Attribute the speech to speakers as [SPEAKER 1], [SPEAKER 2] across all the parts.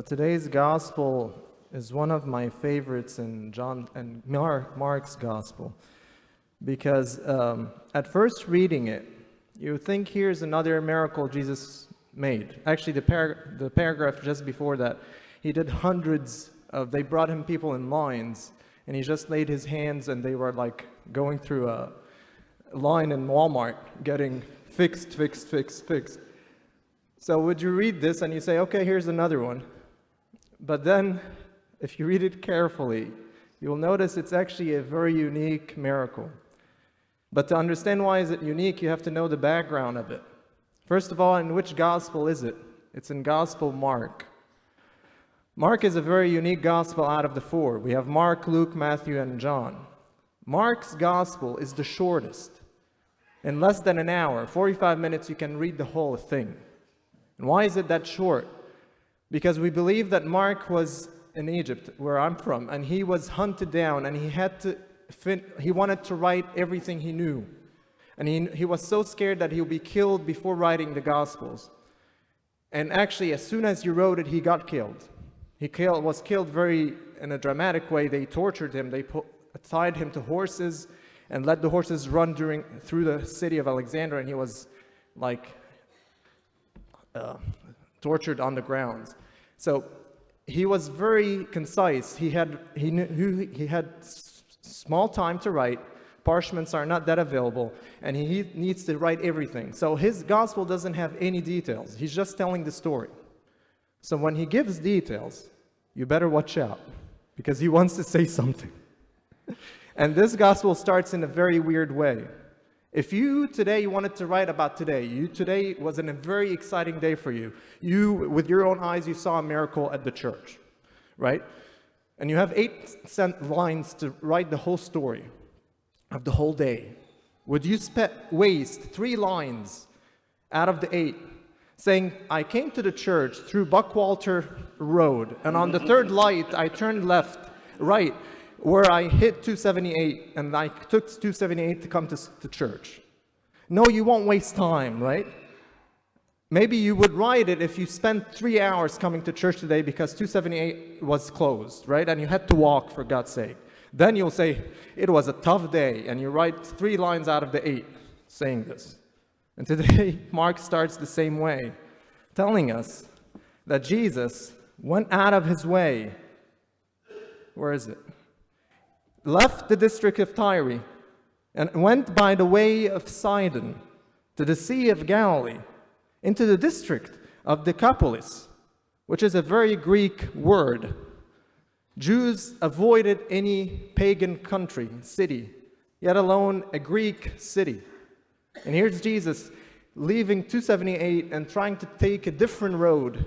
[SPEAKER 1] Today's gospel is one of my favorites in John and Mark's gospel because at first reading it, you think here's another miracle Jesus made. Actually, the paragraph just before that, he did they brought him people in lines, and he just laid his hands and they were like going through a line in Walmart getting fixed. So would you read this and you say, okay, here's another one. But then, if you read it carefully, you'll notice it's actually a very unique miracle. But to understand why is it unique, you have to know the background of it. First of all, in which gospel is it? It's in Gospel Mark. Mark is a very unique gospel out of the four. We have Mark, Luke, Matthew, and John. Mark's gospel is the shortest. In less than an hour, 45 minutes, you can read the whole thing. And why is it that short? Because we believe that Mark was in Egypt, where I'm from, and he was hunted down, and he wanted to write everything he knew. And he was so scared that he'll be killed before writing the Gospels. And actually, as soon as he wrote it, he got killed. He was killed in a dramatic way. They tortured him. They tied him to horses and let the horses run through the city of Alexandria, and he was tortured on the ground. So he was very concise. He had small time to write. Parchments are not that available, and he needs to write everything. So his gospel doesn't have any details. He's just telling the story. So when he gives details, you better watch out, because he wants to say something. And this gospel starts in a very weird way. If you wanted to write about today, today was a very exciting day for you. With your own eyes, you saw a miracle at the church, right? And you have 8 lines to write the whole story of the whole day. Would you waste 3 lines out of the 8 saying, I came to the church through Buckwalter Road, and on the 3rd light, I turned right, where I hit 278, and I took 278 to come to church? No, you won't waste time, right? Maybe you would write it if you spent 3 hours coming to church today because 278 was closed, right? And you had to walk, for God's sake. Then you'll say, it was a tough day, and you write 3 lines out of the 8 saying this. And today, Mark starts the same way, telling us that Jesus went out of his way. Where is it? Left the district of Tyre and went by the way of Sidon to the Sea of Galilee, into the district of Decapolis, which is a very Greek word. Jews avoided any pagan country, city, yet alone a Greek city. And here's Jesus leaving 278 and trying to take a different road.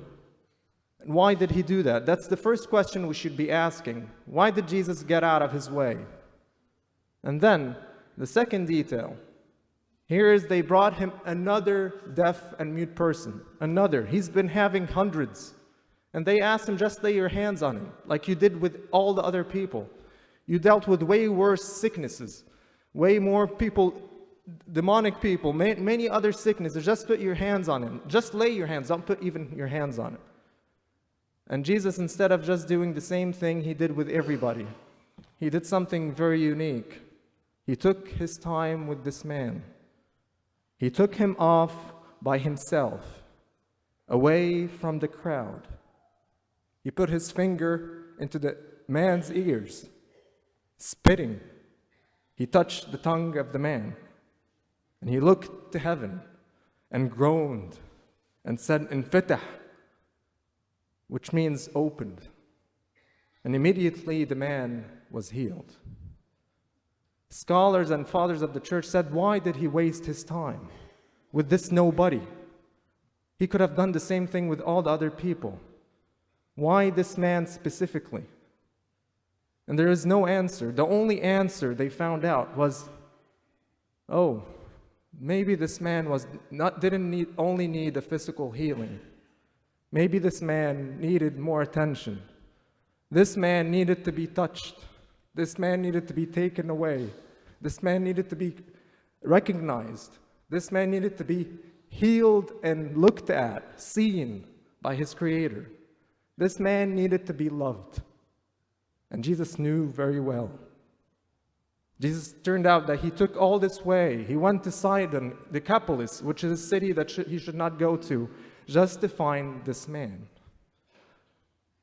[SPEAKER 1] And why did he do that? That's the first question we should be asking. Why did Jesus get out of his way? And then, the second detail. Here is they brought him another deaf and mute person. Another. He's been having hundreds. And they asked him, just lay your hands on him, like you did with all the other people. You dealt with way worse sicknesses, way more people, demonic people, many other sicknesses. Just put your hands on him. Just lay your hands. Don't put even your hands on him. And Jesus, instead of just doing the same thing he did with everybody, he did something very unique. He took his time with this man. He took him off by himself, away from the crowd. He put his finger into the man's ears, spitting. He touched the tongue of the man, and he looked to heaven and groaned and said, "Infitah," which means opened. And immediately the man was healed. Scholars and fathers of the church said, why did he waste his time with this nobody? He could have done the same thing with all the other people. Why this man specifically? And there is no answer. The only answer they found out was, oh, maybe this man didn't only need a physical healing. Maybe this man needed more attention. This man needed to be touched. This man needed to be taken away. This man needed to be recognized. This man needed to be healed and looked at, seen by his Creator. This man needed to be loved. And Jesus knew very well. Jesus turned out that he took all this way. He went to Sidon, Decapolis, which is a city that he should not go to, just to find this man.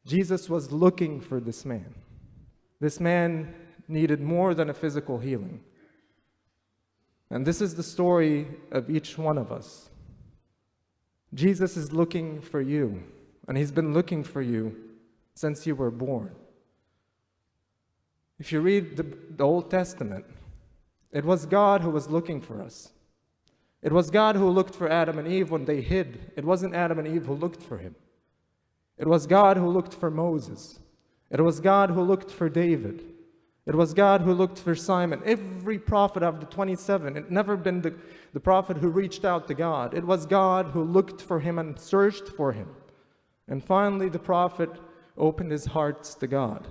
[SPEAKER 1] Jesus was looking for this man. This man needed more than a physical healing. And this is the story of each one of us. Jesus is looking for you, and he's been looking for you since you were born. If you read the Old Testament, it was God who was looking for us. It was God who looked for Adam and Eve when they hid. It wasn't Adam and Eve who looked for him. It was God who looked for Moses. It was God who looked for David. It was God who looked for Simon. Every prophet of the 27, it never been the prophet who reached out to God. It was God who looked for him and searched for him. And finally, the prophet opened his heart to God.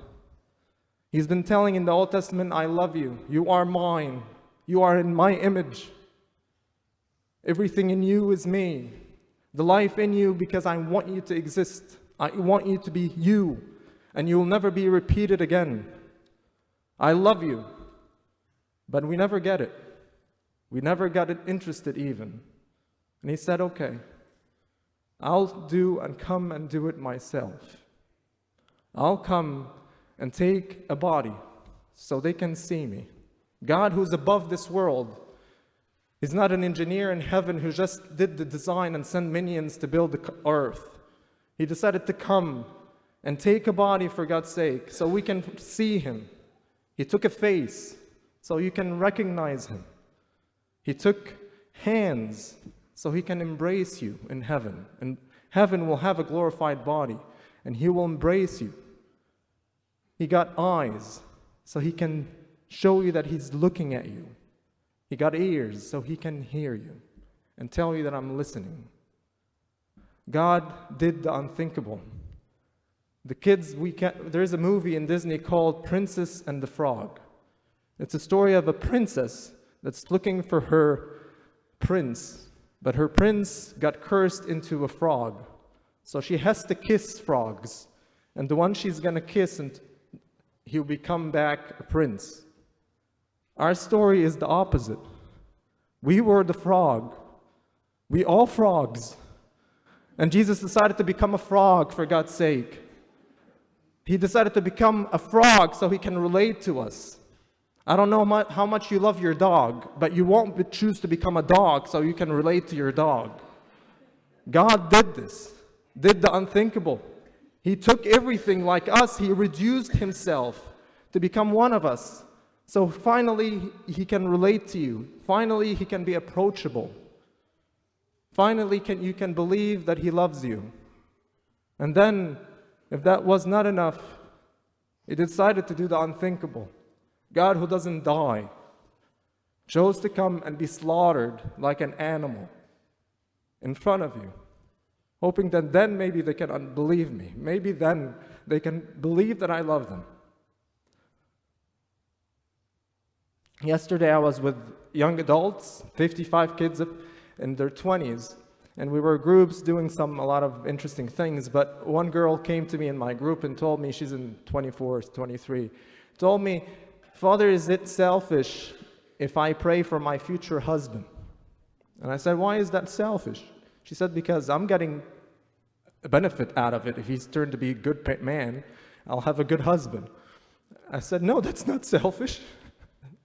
[SPEAKER 1] He's been telling in the Old Testament, I love you. You are mine. You are in my image. Everything in you is me. The life in you, because I want you to exist. I want you to be you, and you will never be repeated again. I love you. But we never get it. We never got it interested even. And he said, okay, I'll do and come and do it myself. I'll come and take a body so they can see me. God, who's above this world, is not an engineer in heaven who just did the design and sent minions to build the earth. He decided to come and take a body for God's sake so we can see him. He took a face so you can recognize him. He took hands so he can embrace you in heaven. And heaven will have a glorified body, and he will embrace you. He got eyes so he can show you that he's looking at you. He got ears so he can hear you and tell you that I'm listening. God did the unthinkable. The kids, there's a movie in Disney called Princess and the Frog. It's a story of a princess that's looking for her prince, but her prince got cursed into a frog. So she has to kiss frogs, and the one she's going to kiss, and he'll become back a prince. Our story is the opposite. We were the frog. We all frogs. And Jesus decided to become a frog for God's sake. He decided to become a frog so he can relate to us. I don't know how much you love your dog, but you won't choose to become a dog so you can relate to your dog. God did this, did the unthinkable. He took everything like us. He reduced himself to become one of us. So finally, he can relate to you. Finally, he can be approachable. Finally, you can believe that he loves you. And then, if that was not enough, he decided to do the unthinkable. God, who doesn't die, chose to come and be slaughtered like an animal in front of you, hoping that then maybe they can believe me. Maybe then they can believe that I love them. Yesterday I was with young adults, 55 kids in their 20s, and we were groups doing a lot of interesting things, but one girl came to me in my group and told me, she's in 24, 23, told me, Father, is it selfish if I pray for my future husband? And I said, why is that selfish? She said, because I'm getting a benefit out of it. If he's turned to be a good man, I'll have a good husband. I said, no, that's not selfish.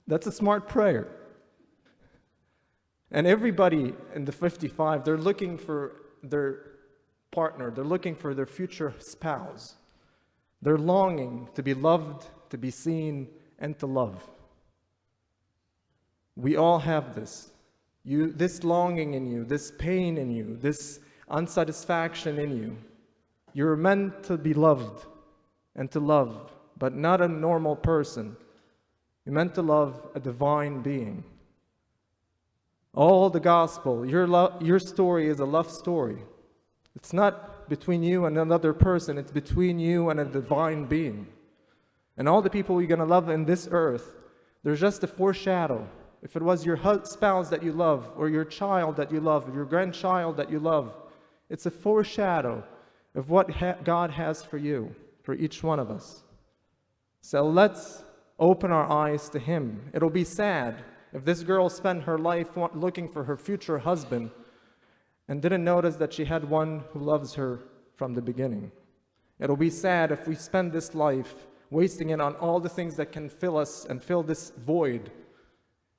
[SPEAKER 1] That's a smart prayer. And everybody in the 55, they're looking for their partner. They're looking for their future spouse. They're longing to be loved, to be seen, and to love. We all have this. This longing in you, this pain in you, this unsatisfaction in you. You're meant to be loved and to love, but not a normal person. You're meant to love a divine being. All the gospel, your story is a love story. It's not between you and another person, it's between you and a divine being. And all the people you're going to love in this earth, they're just a foreshadow. If it was your spouse that you love, or your child that you love, or your grandchild that you love, it's a foreshadow of what God has for you, for each one of us. So let's open our eyes to Him. It'll be sad if this girl spent her life looking for her future husband and didn't notice that she had one who loves her from the beginning. It'll be sad if we spend this life wasting it on all the things that can fill us and fill this void,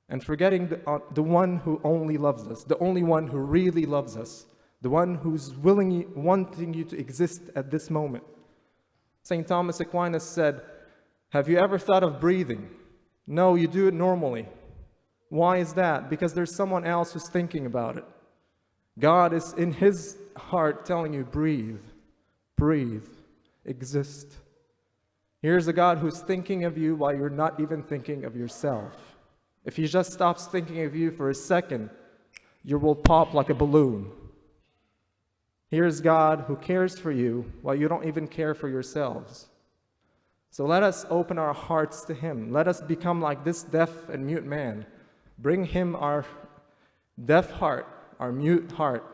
[SPEAKER 1] and forgetting the one who only loves us, the only one who really loves us, the one who's wanting you to exist at this moment. St. Thomas Aquinas said, "Have you ever thought of breathing? No, you do it normally. Why is that? Because there's someone else who's thinking about it. God is in His heart telling you, breathe, breathe, exist." Here's a God who's thinking of you while you're not even thinking of yourself. If He just stops thinking of you for a second, you will pop like a balloon. Here's God who cares for you while you don't even care for yourselves. So let us open our hearts to Him. Let us become like this deaf and mute man. Bring Him our deaf heart, our mute heart,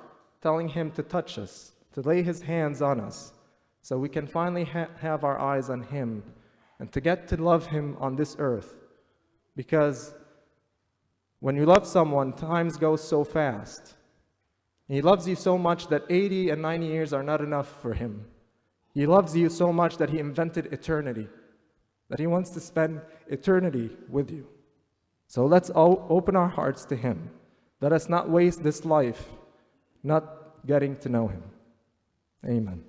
[SPEAKER 1] telling Him to touch us, to lay His hands on us, so we can finally have our eyes on Him and to get to love Him on this earth. Because when you love someone, times go so fast. He loves you so much that 80 and 90 years are not enough for Him. He loves you so much that He invented eternity, that He wants to spend eternity with you. So let's open our hearts to Him. Let us not waste this life not getting to know Him. Amen.